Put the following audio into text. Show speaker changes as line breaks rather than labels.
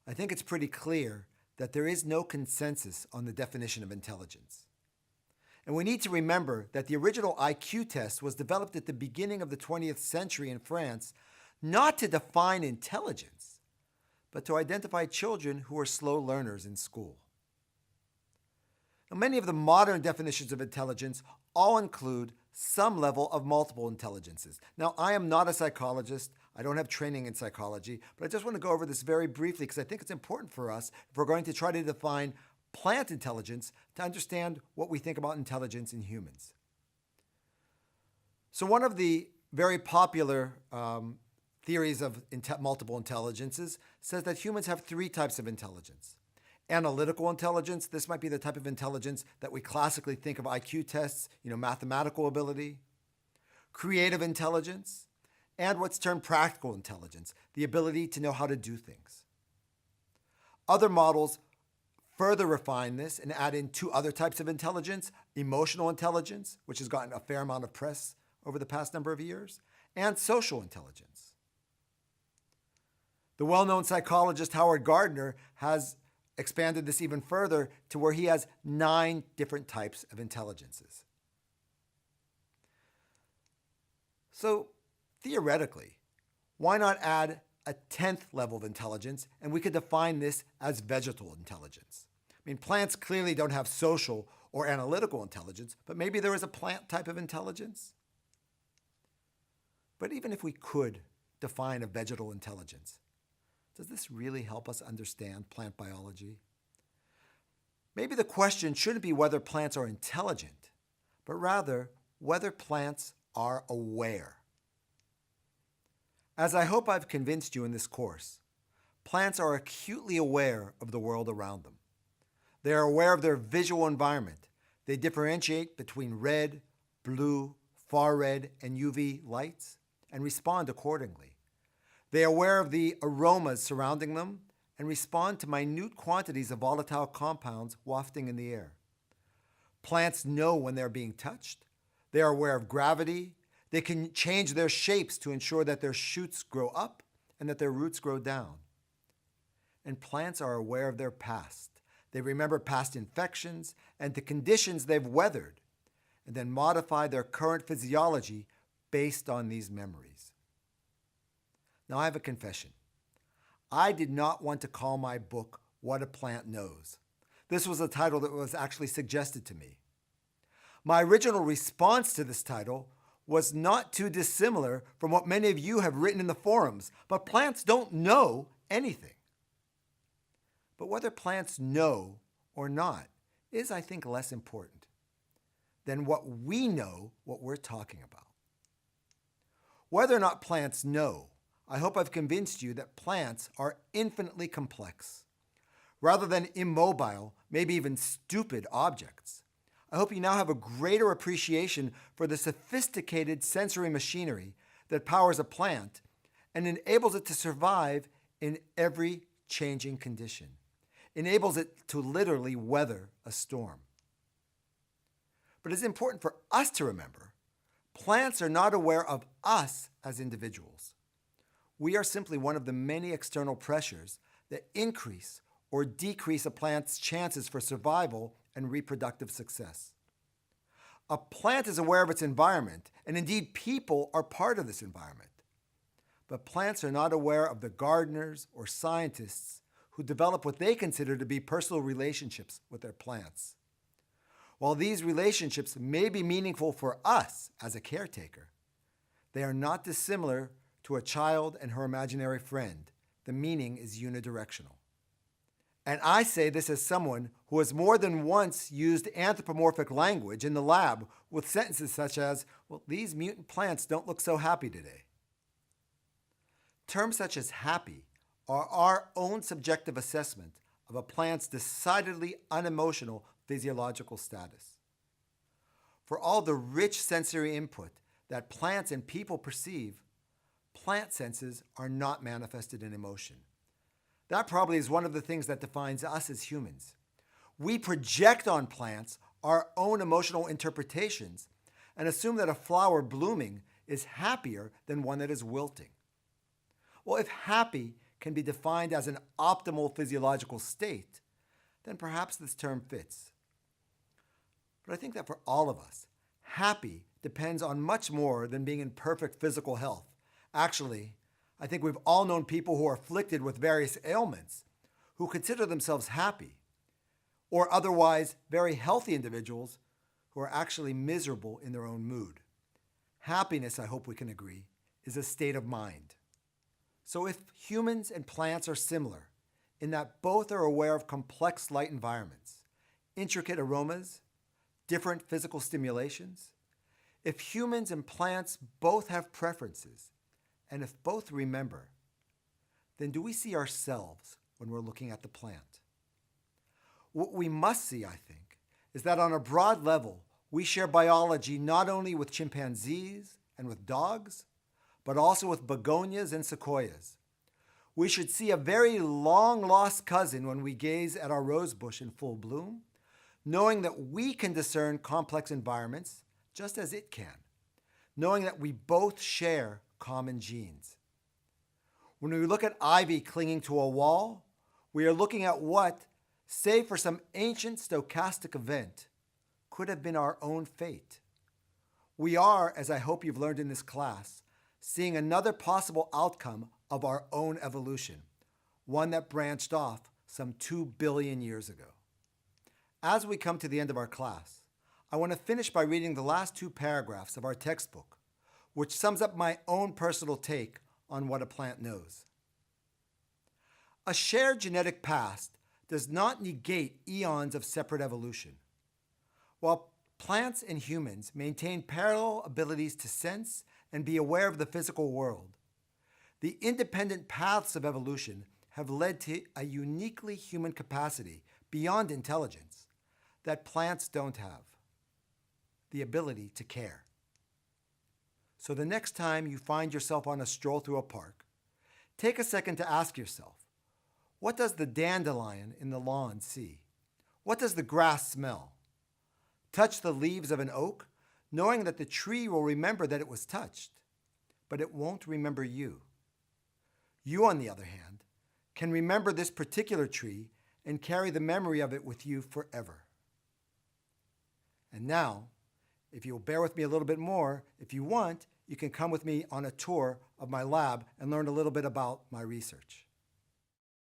I think it's pretty clear that there is no consensus on the definition of intelligence. And we need to remember that the original IQ test was developed at the beginning of the 20th century in France not to define intelligence, but to identify children who are slow learners in school. Now, many of the modern definitions of intelligence all include some level of multiple intelligences. Now, I am not a psychologist. I don't have training in psychology, but I just want to go over this very briefly because I think it's important for us if we're going to try to define plant intelligence to understand what we think about intelligence in humans. So one of the very popular theories of multiple intelligences says that humans have three types of intelligence. Analytical intelligence, this might be the type of intelligence that we classically think of IQ tests, mathematical ability. Creative intelligence, and what's termed practical intelligence, the ability to know how to do things. Other models further refine this and add in two other types of intelligence: emotional intelligence, which has gotten a fair amount of press over the past number of years, and social intelligence. The well-known psychologist Howard Gardner has expanded this even further to where he has 9 different types of intelligences. So theoretically, why not add a 10th level of intelligence, and we could define this as vegetal intelligence? Plants clearly don't have social or analytical intelligence, but maybe there is a plant type of intelligence. But even if we could define a vegetal intelligence, does this really help us understand plant biology? Maybe the question shouldn't be whether plants are intelligent, but rather whether plants are aware. As I hope I've convinced you in this course, plants are acutely aware of the world around them. They are aware of their visual environment. They differentiate between red, blue, far red, and UV lights and respond accordingly. They are aware of the aromas surrounding them and respond to minute quantities of volatile compounds wafting in the air. Plants know when they're being touched. They are aware of gravity. They can change their shapes to ensure that their shoots grow up and that their roots grow down. And plants are aware of their past. They remember past infections and the conditions they've weathered, and then modify their current physiology based on these memories. Now, I have a confession. I did not want to call my book What a Plant Knows. This was a title that was actually suggested to me. My original response to this title was not too dissimilar from what many of you have written in the forums, but plants don't know anything. But whether plants know or not is, I think, less important than what we know what we're talking about. Whether or not plants know, I hope I've convinced you that plants are infinitely complex. Rather than immobile, maybe even stupid objects, I hope you now have a greater appreciation for the sophisticated sensory machinery that powers a plant and enables it to survive in every changing condition, enables it to literally weather a storm. But it's important for us to remember, plants are not aware of us as individuals. We are simply one of the many external pressures that increase or decrease a plant's chances for survival and reproductive success. A plant is aware of its environment, and indeed people are part of this environment. But plants are not aware of the gardeners or scientists who develop what they consider to be personal relationships with their plants. While these relationships may be meaningful for us as a caretaker, they are not dissimilar to a child and her imaginary friend. The meaning is unidirectional. And I say this as someone who has more than once used anthropomorphic language in the lab with sentences such as, well, these mutant plants don't look so happy today. Terms such as happy are our own subjective assessment of a plant's decidedly unemotional physiological status. For all the rich sensory input that plants and people perceive, plant senses are not manifested in emotion. That probably is one of the things that defines us as humans. We project on plants our own emotional interpretations and assume that a flower blooming is happier than one that is wilting. Well, if happy can be defined as an optimal physiological state, then perhaps this term fits. But I think that for all of us, happy depends on much more than being in perfect physical health. Actually, I think we've all known people who are afflicted with various ailments who consider themselves happy, or otherwise very healthy individuals who are actually miserable in their own mood. Happiness, I hope we can agree, is a state of mind. So if humans and plants are similar in that both are aware of complex light environments, intricate aromas, different physical stimulations, if humans and plants both have preferences, and if both remember, then do we see ourselves when we're looking at the plant? What we must see, I think, is that on a broad level, we share biology not only with chimpanzees and with dogs, but also with begonias and sequoias. We should see a very long-lost cousin when we gaze at our rose bush in full bloom, knowing that we can discern complex environments just as it can, knowing that we both share common genes. When we look at ivy clinging to a wall, we are looking at what, save for some ancient stochastic event, could have been our own fate. We are, as I hope you've learned in this class, seeing another possible outcome of our own evolution, one that branched off some 2 billion years ago. As we come to the end of our class, I want to finish by reading the last 2 paragraphs of our textbook, which sums up my own personal take on what a plant knows. A shared genetic past does not negate eons of separate evolution. While plants and humans maintain parallel abilities to sense and be aware of the physical world, the independent paths of evolution have led to a uniquely human capacity beyond intelligence that plants don't have: the ability to care. So the next time you find yourself on a stroll through a park, take a second to ask yourself, what does the dandelion in the lawn see? What does the grass smell? Touch the leaves of an oak, knowing that the tree will remember that it was touched, but it won't remember you. You, on the other hand, can remember this particular tree and carry the memory of it with you forever. And now, if you'll bear with me a little bit more, if you want, you can come with me on a tour of my lab and learn a little bit about my research.